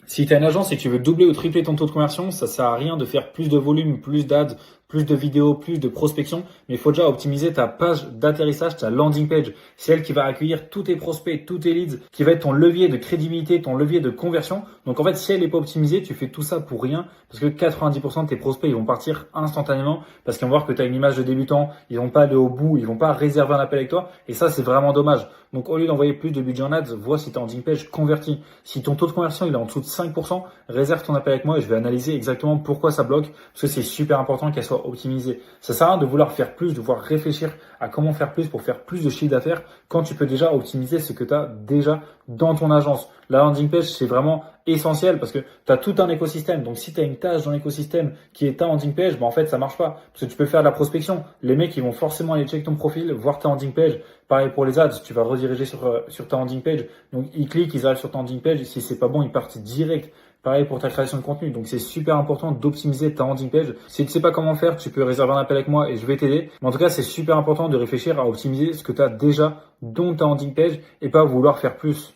Si tu as une agence et que tu veux doubler ou tripler ton taux de conversion, ça sert à rien de faire plus de volume, plus d'ads, plus de vidéos, plus de prospection, mais il faut déjà optimiser ta page d'atterrissage, ta landing page. C'est elle qui va accueillir tous tes prospects, tous tes leads, qui va être ton levier de crédibilité, ton levier de conversion. Donc en fait, si elle n'est pas optimisée, tu fais tout ça pour rien, parce que 90% de tes prospects, ils vont partir instantanément, parce qu'ils vont voir que tu as une image de débutant, ils vont pas aller au bout, ils vont pas réserver un appel avec toi, et ça, c'est vraiment dommage. Donc au lieu d'envoyer plus de budget en ads, vois si ta landing page convertit. Si ton taux de conversion il est en dessous de 5%, réserve ton appel avec moi et je vais analyser exactement pourquoi ça bloque, parce que c'est super important qu'elle soit optimisée. Ça sert à rien de vouloir faire plus, de vouloir réfléchir à comment faire plus pour faire plus de chiffre d'affaires quand tu peux déjà optimiser ce que tu as déjà dans ton agence. La landing page, c'est vraiment essentiel parce que tu as tout un écosystème. Donc si tu as une tâche dans l'écosystème qui est ta landing page, en fait ça marche pas. Parce que tu peux faire de la prospection. Les mecs ils vont forcément aller checker ton profil, voir ta landing page. Pareil pour les ads, tu vas rediriger sur ta landing page. Donc ils cliquent, ils arrivent sur ta landing page. Si c'est pas bon, ils partent direct. Pareil pour ta création de contenu. Donc c'est super important d'optimiser ta landing page. Si tu ne sais pas comment faire, tu peux réserver un appel avec moi et je vais t'aider. Mais en tout cas, c'est super important de réfléchir à optimiser ce que tu as déjà dans ta landing page et pas vouloir faire plus.